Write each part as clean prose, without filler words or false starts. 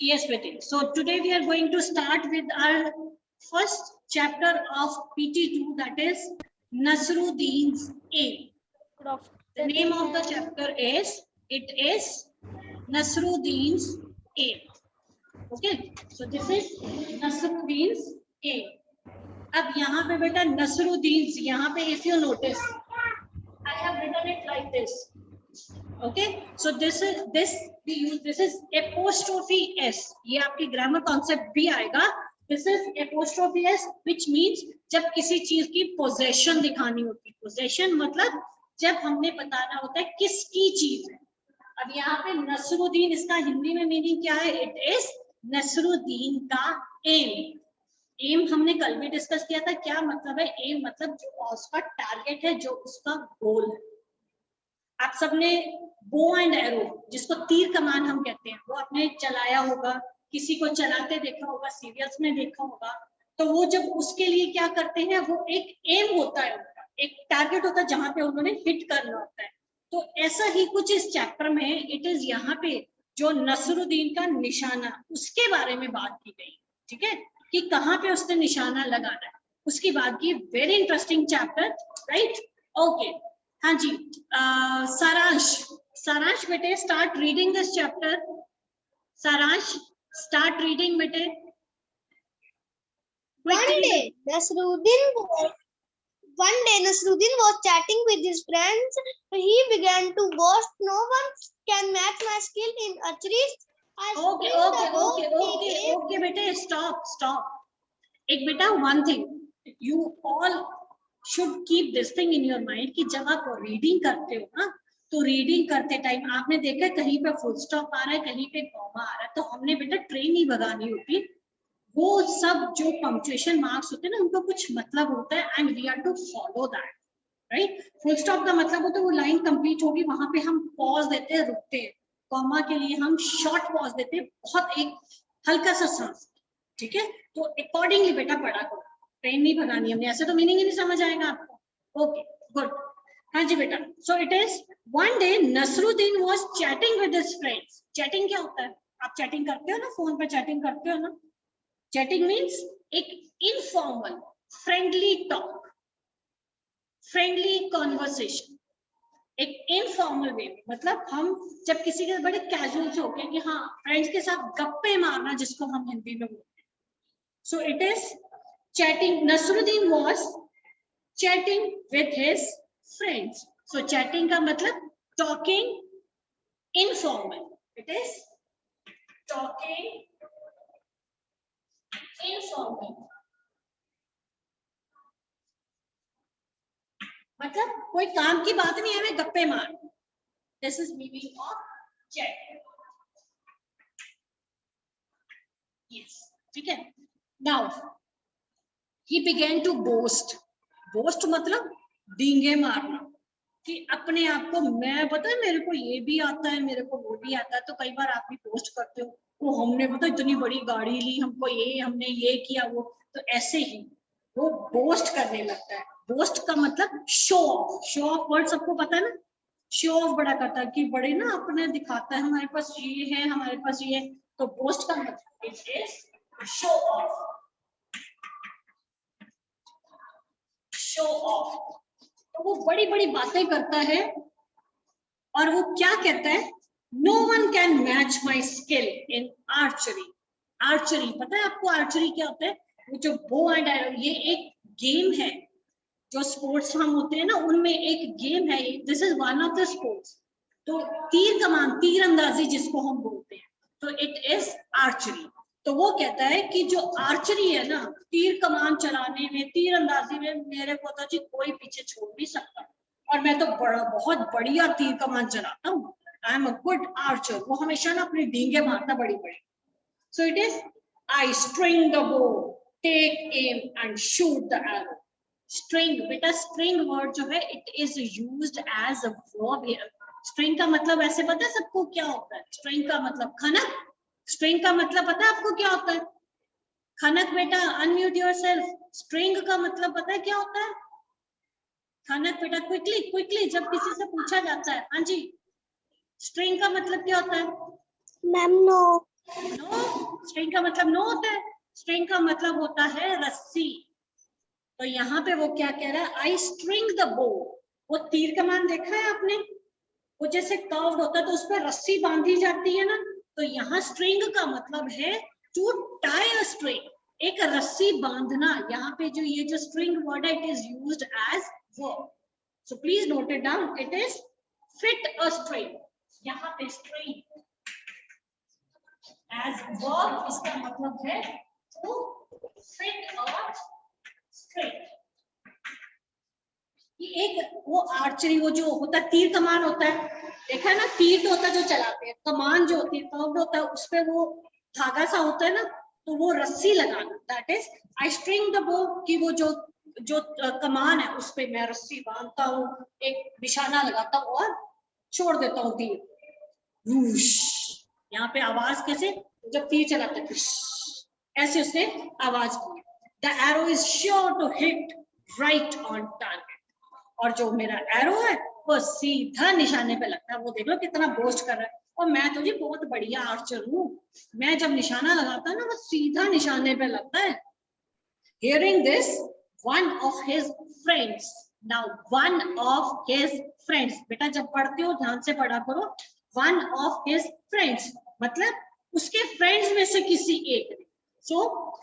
Yes, Betty. So today we are going to start with our first chapter of PT2, that is Nasruddin's aim. The name of the chapter is Nasruddin's aim. Okay, so this is Nasruddin's aim. अब यहाँ पे बेटा Nasruddin's, यहाँ पे if you notice, I have written it like this. Okay, so this is apostrophe s. ये आपकी grammar concept भी आएगा. This is apostrophe s, which means जब किसी चीज की पोजेशन दिखानी होती है. पोजेशन मतलब जब हमने बताना होता है किसकी चीज है. अब यहाँ पे नसरुद्दीन, इसका हिंदी में मीनिंग क्या है? इट इज नसरुद्दीन का एम. एम हमने कल भी डिस्कस किया था. क्या मतलब है एम? मतलब जो उसका टारगेट है, जो उसका गोल है. आप सबने बो एंड एरो, जिसको तीर कमान हम कहते हैं, वो आपने चलाया होगा, किसी को चलाते देखा होगा, सीरियल्स में देखा होगा. तो वो जब उसके लिए क्या करते हैं, वो एक एम होता है, उनका एक टारगेट होता है जहां पे उन्होंने हिट करना होता है. तो ऐसा ही कुछ इस चैप्टर में इट इज यहाँ पे जो नसरुद्दीन का निशाना, उसके बारे में बात की गई. ठीक है, कि कहाँ पे उसने निशाना लगाना है, उसकी बात की. Very interesting chapter, right? Okay, हाँ जी. सारांश बेटे, स्टार्ट रीडिंग दिस चैप्टर. सारांश, स्टार्ट रीडिंग बेटे. One day Nasruddin was chatting with his friends. He began to boast, "No one can match my skill in archery." Okay, बेटे, stop. एक बेटा, one thing you all should keep this thing in your mind कि जब आप reading करते हो ना, तो रीडिंग करते टाइम आपने देखा कहीं पे फुल स्टॉप आ रहा है, कहीं पे कॉमा आ रहा है, तो हमने बेटा ट्रेन नहीं भगानी होती. वो सब जो पंक्चुएशन मार्क्स होते हैं ना, उनका कुछ मतलब होता है and we are to follow that, right? Full stop का मतलब होता है वो लाइन कंप्लीट होगी, वहां पे हम पॉज देते हैं, रुकते हैं. कॉमा के लिए हम शॉर्ट पॉज देते हैं, बहुत एक हल्का सा सांस. ठीक है, तो अकॉर्डिंगली बेटा पढ़ा करो. ट्रेन नहीं भगानी हमने, ऐसे तो मीनिंग ही नहीं समझ आएगा आपको. Okay, good. हाँ जी बेटा. So it is one day Nasruddin was chatting with his friends. Chatting क्या होता है? आप चैटिंग करते हो ना, फोन पे चैटिंग करते हो ना. चैटिंग मीन्स एक informal friendly talk, friendly conversation, एक इनफॉर्मल वे में. मतलब हम जब किसी के बड़े कैजुअल से होके कि हाँ फ्रेंड्स के साथ गप्पे मारना, जिसको हम हिंदी में बोलते हैं. So it is chatting. Nasruddin was chatting with his friends. So chatting का मतलब talking informal. It is talking informal. मतलब कोई काम की बात नहीं है, हमें गप्पे मार. This is meaning of chat. Yes, ठीक है. Now he began to boast. Boast मतलब डींगे मारना, कि अपने आप को मैं पता है, मेरे को ये भी आता है, मेरे को वो भी आता है. तो कई बार आप भी पोस्ट करते हो, वो हमने पता इतनी बड़ी गाड़ी ली, हमको ये, हमने ये किया वो. तो ऐसे ही वो बोस्ट करने लगता है. बोस्ट का मतलब show off. Show off word सबको पता है ना. शो ऑफ बड़ा करता है, कि बड़े ना अपने दिखाता है, हमारे पास ये है, हमारे पास ये है. तो बोस्ट का मतलब it is show off. Show off. तो वो बड़ी बड़ी बातें करता है, और वो क्या कहता है? No one can match my skill in archery. Archery पता है आपको? आर्चरी क्या होता है? वो जो बो एंड एरो, ये एक गेम है. जो स्पोर्ट्स हम होते हैं ना, उनमें एक गेम है. This is one of the sports. तो तीर कमान, तीर अंदाजी जिसको हम बोलते हैं, तो इट इज आर्चरी. तो वो कहता है कि जो आर्चरी है ना, तीर कमान चलाने में, तीर अंदाजी में, मेरे को तो जी कोई पीछे छोड़ नहीं सकता. और मैं तो बहुत बढ़िया तीर कमान चलाता हूँ. I am a good archer. वो हमेशा ना अपनी डींगे मारता बड़ी बड़ी. So it is I string the bow, take aim and shoot the arrow. String बेटा, स्ट्रिंग वर्ड जो है it is used as a verb here. String का मतलब ऐसे पता है सबको क्या होता है? स्ट्रिंग का मतलब खनक. स्ट्रिंग का मतलब पता है आपको क्या होता है? खनक. बेटा अनम्यूट योरसेल्फ. स्ट्रिंग का मतलब पता है क्या होता है? खनक. बेटा क्विकली जब किसी से पूछा जाता है. हाँ जी, स्ट्रिंग का मतलब क्या होता है? Ma'am no. नो, स्ट्रिंग का मतलब नो होता है, स्ट्रिंग का मतलब होता है रस्सी। तो यहाँ पे वो क्या कह रहा है, आई स्ट्रिंग द बो। वो तीर कमान देखा है आपने, वो जैसे कर्व्ड होता है तो उस पर रस्सी बांधी जाती है ना, तो यहाँ स्ट्रिंग का मतलब है टू टाई अ स्ट्रिंग, एक रस्सी बांधना। यहाँ पे जो ये जो स्ट्रिंग वर्ड है, it is used as verb, so please note it down, it is fit a string. यहाँ पे स्ट्रिंग एज वर्ब, इसका मतलब है टू फिट अ स्ट्रिंग। एक वो आर्चरी, वो जो होता है तीर कमान होता है, देखा है ना, तीर तो होता है जो चलाते हैं, कमान जो होती है कर्व्ड होता है, उस पे वो धागा सा होता है ना, तो वो रस्सी लगाना, that is I string the बो, कि वो जो जो कमान है उस पे मैं रस्सी बांधता हूँ, एक निशाना लगाता हूँ और छोड़ देता हूँ तीर। यहाँ पे आवाज कैसे, जब तीर चलाते हैं ऐसे उसने आवाज की। The arrow is sure to hit right on target, और जो मेरा एरो है वो सीधा निशाने पे लगता है। वो देख लो कितना बोस्ट कर रहा है, और मैं तो जी बहुत बढ़िया आर्चर हूँ, मैं जब निशाना लगाता हूँ ना वो सीधा निशाने पे लगता है। Hearing this, one of his friends, now one of his friends, बेटा जब पढ़ते हो ध्यान से पढ़ा करो, one of his friends मतलब उसके फ्रेंड्स में से किसी एक ने। So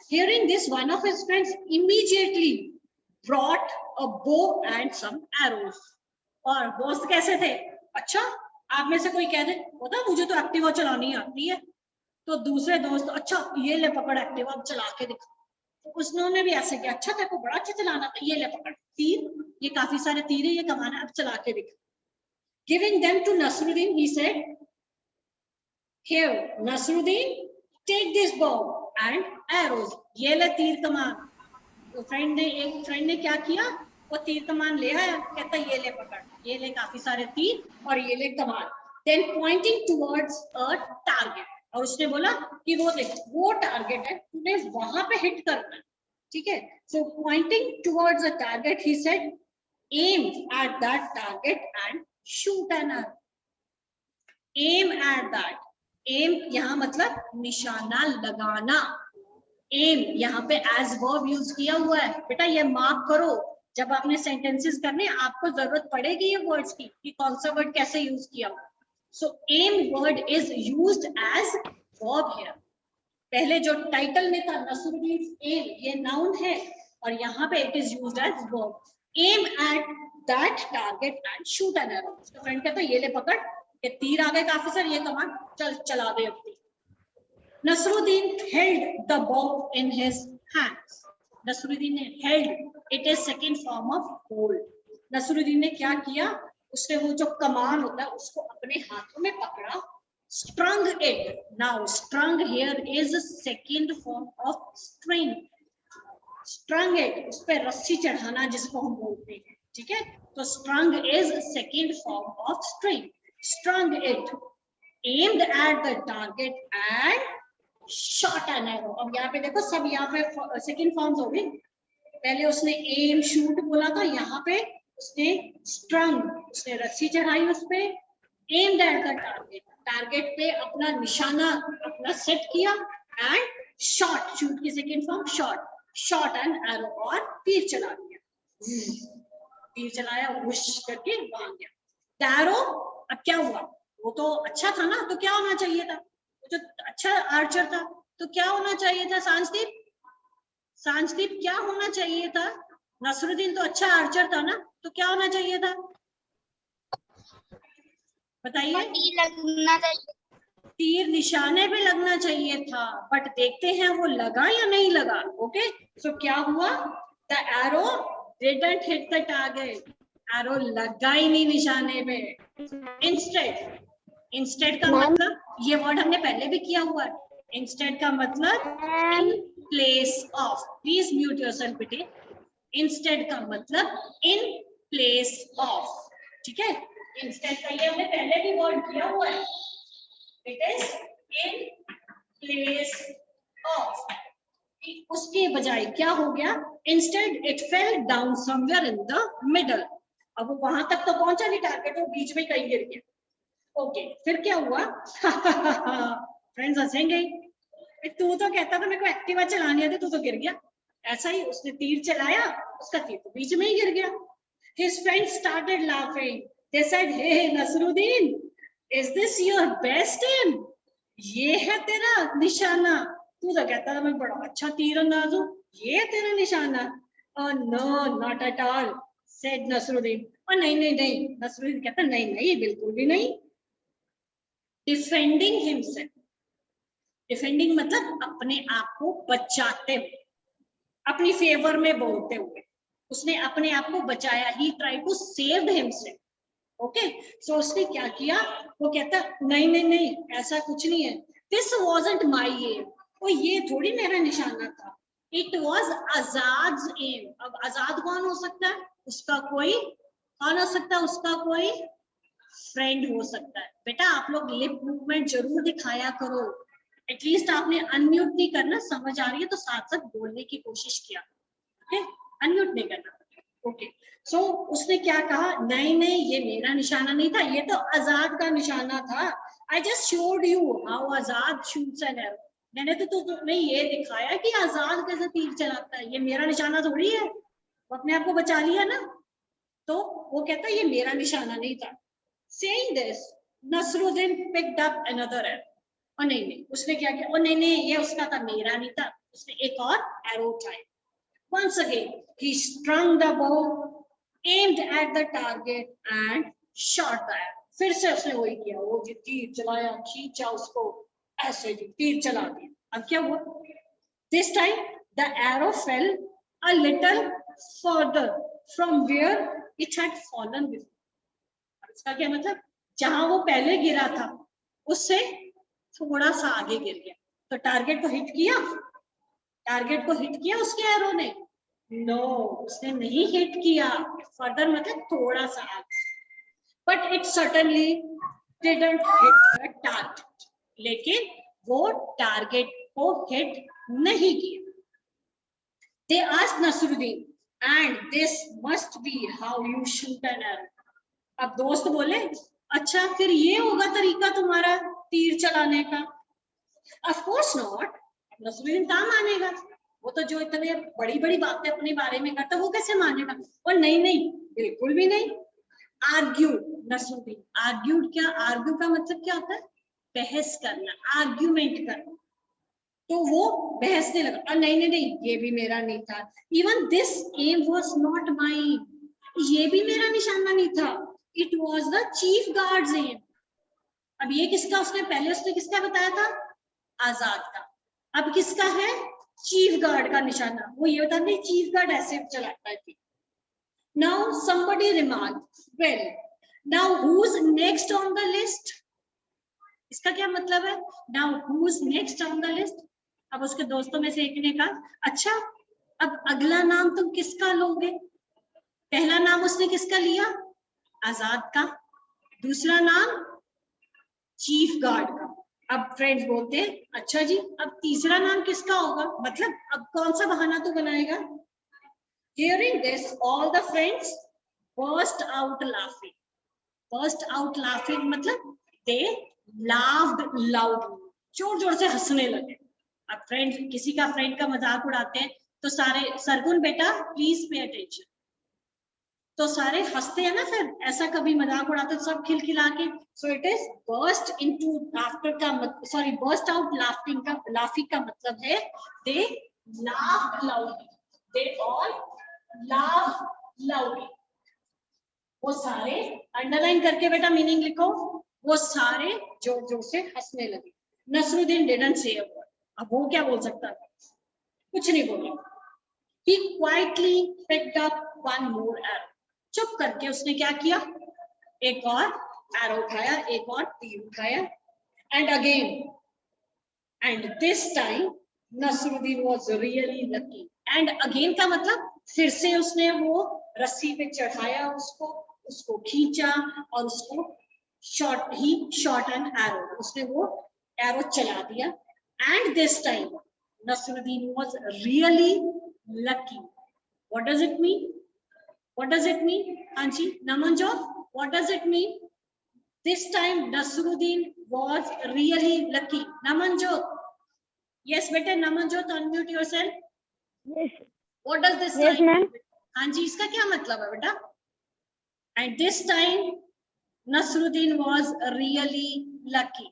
hearing this, one of his friends immediately brought a bow and some arrows. और दोस्त कैसे थे, अच्छा आप में से कोई कह दे बता मुझे तो एक्टिवा चलानी आती है, तो दूसरे दोस्त अच्छा ये ले पकड़ एक्टिवा, अब चला के दिखा। तो उसने भी ऐसे किया, अच्छा तेरे को बड़ा अच्छा चलाना था, ये ले पकड़ तीर, ये काफी सारे तीर है, ये कमाना, अब चला के दिखा। Giving them to Nasruddin, he said, here Nasruddin, take this bow and arrows. ये ले तीर कमान। तो एक फ्रेंड ने क्या किया, वो तीर कमान ले आया, कहता ये ले पकड़, ये ले काफी सारे तीर और ये ले कमान। Then pointing towards a target, और उसने बोला कि वो देख वो टारगेट है, तूने वहां पे हिट करना है, ठीक है। So pointing towards a target, he said, aim at that target and shoot an arrow. Aim at that, aim यहाँ मतलब निशाना लगाना, एम यहाँ पे एज वर्ब यूज किया हुआ है। बेटा ये मार्क करो, जब आपने सेंटेंसेस करने आपको जरूरत पड़ेगी ये वर्ड्स की कि कौन सा वर्ड कैसे यूज किया हुआ। So aim word is used as verb here. पहले जो टाइटल में था नसरुद्दीन एम, ये नाउन है और यहाँ पे it is used as verb. Aim at that target and shoot an arrow. उसका फ्रेंड कहता है ये ले पकड़, ये तीर आ गए काफी सारे, ये कमान चल चला दे अपनी। Nasruddin held the bow in his hands. Nasruddin ने held, it is second form of hold. Nasruddin ने क्या किया, उसने वो जो कमान होता है उसको अपने हाथों में पकड़ा, strung it. Now strung here is second form of string. Strung it, उस पे रस्सी चढ़ाना जिसको हम बोलते हैं, ठीक है। तो strung is second form of string. Strung it, aimed at the target and shot an arrow. अब यहाँ पे देखो सब यहाँ पे सेकंड फॉर्म्स हो गई, पहले उसने एम शूट बोला था, यहाँ पे उसने स्ट्रंग, उसने रस्सी चढ़ाई उस पे, aimed at the target, target पे अपना निशाना अपना सेट किया, एंड शॉट, शूट की second form shot, shot an arrow और तीर चला दिया, तीर चलाया वुश करके भाग गया। एरो अब क्या हुआ, वो तो अच्छा था ना, तो क्या होना चाहिए था, जो अच्छा आर्चर था तो क्या होना चाहिए था, सांसदीप, सांसदीप क्या होना चाहिए था, नसरुद्दीन तो अच्छा आर्चर था ना, तो क्या होना चाहिए था बताइए। तीर निशाने पे लगना चाहिए था, बट देखते हैं वो लगा या नहीं लगा। ओके, सो क्या हुआ, the arrow didn't hit the target, arrow लगा ही नहीं निशाने पे। इंस्टेड, इंस्टेड का मतलब ये वर्ड हमने पहले भी किया हुआ है, इंस्टेड का मतलब in place of, please mute yourself बेटे। इंस्टेड का मतलब इन प्लेस ऑफ, ठीक है। इंस्टेड का ये हमने पहले भी वर्ड किया हुआ है, it is in place of, उसके बजाय क्या हो गया, instead it fell down somewhere in the middle. अब वो वहां तक तो पहुंचा नहीं टारगेट, वो बीच में कहीं गिर गया। ओके, फिर क्या हुआ फ्रेंड्स हंसेंगे, तू तो कहता था मेरे को एक्टिवा चलानी आती, तू तो गिर गया। ऐसा ही उसने तीर चलाया, उसका तीर तो बीच में ही गिर गया। His friends started laughing. They said, "Hey Nasruddin, is this your best aim? ये है तेरा निशाना? तू तो कहता था मैं बड़ा अच्छा तीरंदाज हूँ, ये तेरा निशाना?" Oh no, not at all, said Nasruddin. और नहीं नहीं नहीं, नसरुद्दीन कहता नहीं नहीं बिल्कुल भी नहीं। Defending himself. डिफेंडिंग मतलब अपने आप को बचाते हुए, अपनी फेवर में बोलते हुए, उसने अपने आप को बचाया। He try to save himself. Okay, so उसने क्या किया, वो कहता नहीं नहीं नहीं ऐसा कुछ नहीं है, दिस वाजंट माय एम, वो ये थोड़ी मेरा निशाना था, इट वाज आजाद्स एम। अब आजाद कौन हो सकता है, उसका कोई, कौन हो सकता है, उसका कोई फ्रेंड हो सकता है। बेटा आप लोग लिप मूवमेंट जरूर दिखाया करो, एटलीस्ट आपने अनम्यूट नहीं करना, समझ आ रही है तो साथ साथ बोलने की कोशिश किया, ओके, अनम्यूट नहीं करना। ओके, सो उसने क्या कहा, नहीं नहीं ये मेरा निशाना नहीं था, ये तो आजाद का निशाना था। I just showed you how Azad shoots an arrow. मैंने तो तुम्हें ये दिखाया कि आजाद कैसे तीर चलाता है, ये मेरा निशाना थोड़ी है। वो अपने आप को बचा लिया ना, तो वो कहता ये मेरा निशाना नहीं था। Saying this, Nasruddin picked up another arrow. और नहीं नहीं उसने क्या किया, और नहीं नहीं ये उसका था, मेरा नहीं था, उसने एक और एरो उठाया। Once again he strung the bow, aimed at the target and shot the arrow. फिर से उसने वही किया, वो जो तीर चलाया, खींचा उसको, ऐसे जो तीर चला दिया। अब क्या हुआ, this time the arrow fell a little further from where it had fallen before. इसका क्या मतलब, जहां वो पहले गिरा था उससे थोड़ा सा आगे गिर गया, तो टारगेट को हिट किया, टारगेट को हिट किया उसके एरो ने? नो, उसने नहीं हिट किया। फर्दर मतलब थोड़ा सा आगे, but it certainly didn't hit the target, लेकिन वो टारगेट को हिट नहीं किया। They asked Nasruddin, and this must be how you shoot an arrow. अब दोस्त बोले, अच्छा फिर ये होगा तरीका तुम्हारा तीर चलाने का? ऑफ कोर्स नॉट, नसरुद्दीन कहाँ मानेगा, वो तो जो इतने बड़ी बड़ी बातें अपने बारे में करता वो कैसे मानेगा। और नहीं नहीं बिल्कुल भी नहीं। आर्ग्यू, नसरुद्दीन आर्ग्यूड, क्या आर्ग्यू का मतलब क्या होता है, बहस करना, आर्ग्यूमेंट करना। तो वो बहसने लगा, और नहीं नहीं नहीं ये भी मेरा नहीं था, even this aim was not mine, ये भी मेरा निशाना नहीं था, it was the chief guard's aim. अब ये किसका, उसने पहले उसने किसका बताया था, आजाद का, अब किसका है, चीफ गार्ड का निशाना। वो ये बता नहीं चीफ गार्ड ऐसे चलाता है। Now somebody remarked, well now who is next on the list. इसका क्या मतलब है, now who is next on the list. अब उसके दोस्तों में से एक ने कहा, अच्छा अब अगला नाम तुम किसका लोगे? पहला नाम उसने किसका लिया, आजाद का, दूसरा नाम चीफ गार्ड का। अब फ्रेंड्स बोलते हैं, अच्छा जी अब तीसरा नाम किसका होगा, मतलब अब कौन सा बहाना तो बनाएगा। Hearing this, all the friends burst out laughing. Burst out laughing मतलब they laughed loudly. जोर जोर से हंसने लगे। अब फ्रेंड्स किसी का फ्रेंड का मजाक उड़ाते हैं तो सारे, सरगुन बेटा प्लीज पे अटेंशन, तो सारे हंसते हैं ना, फिर ऐसा कभी मजाक उड़ाते तो सब खिलखिला के। So it is burst into laughter का, सॉरी बर्स्ट आउट लाफिंग का, लाफिंग का मतलब है they laughed loudly, they all laugh loudly. वो सारे, अंडरलाइन करके बेटा मीनिंग लिखो, वो सारे जोर जोर से हंसने लगे। Nasruddin didn't say a word. अब वो क्या बोल सकता था, कुछ नहीं बोला। He quietly picked up one more arrow. चुप करके उसने क्या किया, एक और एरो उठाया, एक और तीर उठाया, and again, and this time Nasruddin was really lucky. And again का मतलब फिर से उसने वो रस्सी पे चढ़ाया उसको, उसको खींचा और उसको shot, he shot an arrow, उसने वो एरो चला दिया। And this time Nasruddin was really lucky. What does it mean? What does it mean? Anji, Namanjot, what does it mean? This time Nasruddin was really lucky. Namanjot, yes beta, Namanjot, unmute yourself. Yes. What does this Yes, line ma'am. mean? हाँ जी, इसका क्या मतलब है बेटा? And this time Nasruddin was really lucky.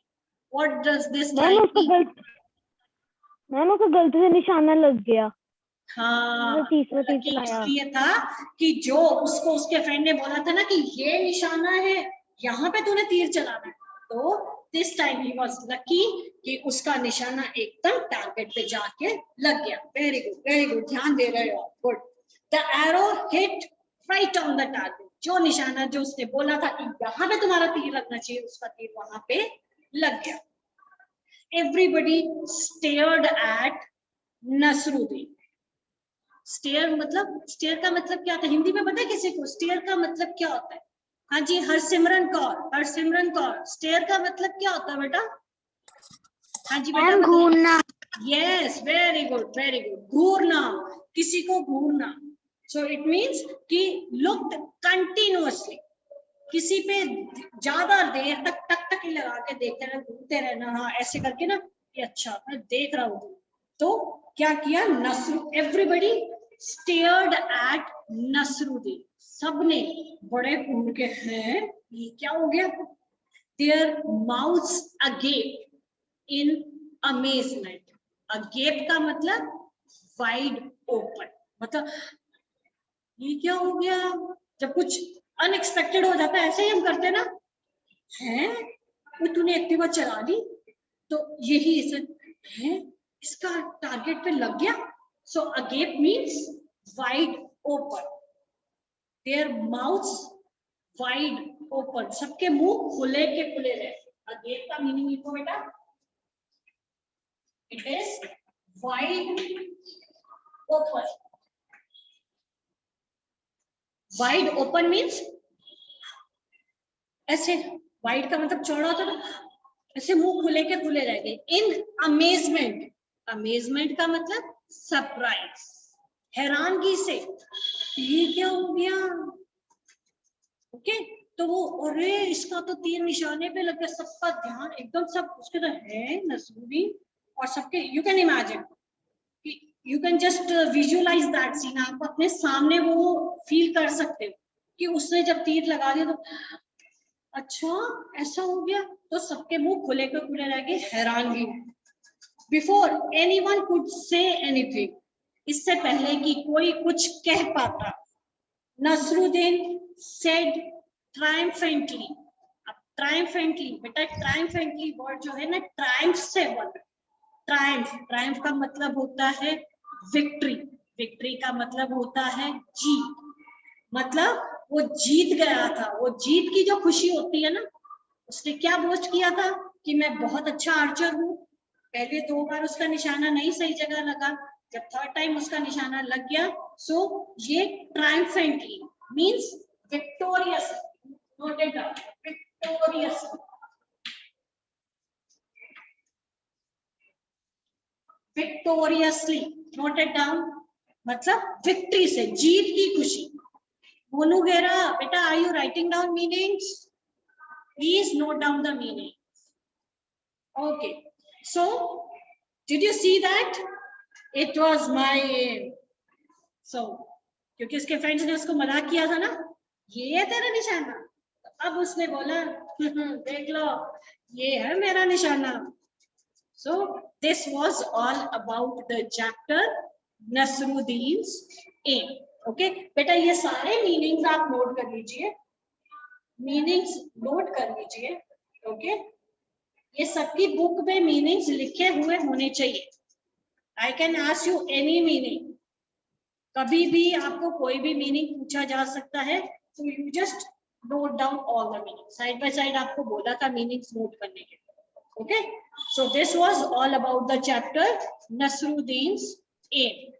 What does this ma'am line उसको mean? गलती से निशाना लग गया। हाँ, तीसरा तीर lucky चलाया। इसलिए था कि जो उसको उसके फ्रेंड ने बोला था ना कि ये निशाना है, यहाँ पे तूने तीर चलाना है, तो this time he was lucky कि उसका निशाना एकदम टारगेट पे जाके लग गया। वेरी गुड, ध्यान दे रहे हो, good. The arrow hit right on the target. जो निशाना जो उसने बोला था कि यहाँ पे तुम्हारा तीर लगना चाहिए, उसका तीर वहां पे लग गया। Everybody stared at Nasruddin. Stare का मतलब क्या था हिंदी में पता है किसी को? स्टेयर का मतलब क्या होता है? हाँ जी, हरसिमरन कौर, स्टेयर का मतलब क्या होता है बेटा? हाँ जी बेटा, घूरना। यस, वेरी गुड, घूरना, किसी को घूरना। सो इट मीन्स कि लुक्ड कंटिन्यूअसली, किसी पे ज्यादा देर तक टक लगा के देखते रहना, घूरते रहना, हाँ ऐसे करके ना, कि अच्छा मैं देख रहा हूँ। तो क्या किया? एवरीबडी स्टेयर्ड एट नसरुद्दीन, सबने बड़े घूर के हैं, ये क्या हो गया? Their mouths agape in amazement. Agape का मतलब वाइड ओपन, मतलब ये क्या हो गया? जब कुछ अनएक्सपेक्टेड हो जाता है, ऐसे ही हम करते ना, हैं वो तूने एक्टिवा चला दी, तो यही है, इसका टारगेट पे लग गया। So agape means wide open, their mouths wide open, सबके मुंह खुले के खुले रहे। अगेप का मीनिंग लिखो बेटा, it is wide open. Wide open means ऐसे, वाइड का मतलब चौड़ा होता है, ऐसे मुंह खुले के खुले रह गए। इन अमेजमेंट, अमेजमेंट का मतलब सरप्राइज, हैरानगी से, ये क्या हो गया? ओके, तो वो अरे इसका तो तीर निशाने पे लग गया, सबका ध्यान एकदम, सब उसके तो है नसरुद्दीन, और सबके, you can imagine, you can just visualise that scene, आप अपने सामने वो फील कर सकते हो कि उसने जब तीर लगा दिया तो अच्छा ऐसा हो गया, तो सबके मुंह खुले के खुले रह गए हैरानगी। Before anyone could say anything, इससे पहले कि कोई कुछ कह पाता, नसरुद्दीन सेड ट्रायम्फेंटली। अब ट्रायम्फेंटली बेटा, ट्रायम्फेंटली वर्ड जो है ना, ट्रायम्फ से वर्ड, ट्रायम्फ का मतलब होता है विक्ट्री, विक्ट्री का मतलब होता है जीत, मतलब वो जीत गया था, वो जीत की जो खुशी होती है ना, उसने क्या बोस्ट किया था कि मैं बहुत अच्छा आर्चर हूँ। पहले 2 बार उसका निशाना नहीं सही जगह लगा, जब थर्ड टाइम उसका निशाना लग गया, सो ये triumphantly means victorious, noted down, victorious, victoriously, noted down, मतलब विक्ट्री से, जीत की खुशी। मोनू गेरा बेटा, are you writing down meanings? Please note down the meaning. Okay, so did you see that? It was my, so क्योंकि उसके friends ने उसको मजाक किया था ना, ये है तेरा निशाना, अब उसने बोला देख लो ये है मेरा निशाना। So this was all about the chapter Nasruddin's aim. Okay, बेटा ये सारे मीनिंग्स आप नोट कर लीजिए, मीनिंग्स नोट कर लीजिए। ओके, ये सबकी बुक में मीनिंग्स लिखे हुए होने चाहिए। I can ask you any meaning, कभी भी आपको कोई भी मीनिंग पूछा जा सकता है, तो you just note down all the meaning, side by side आपको बोला था मीनिंग्स नोट करने के। Okay, so this was all about the chapter Nasruddin's M.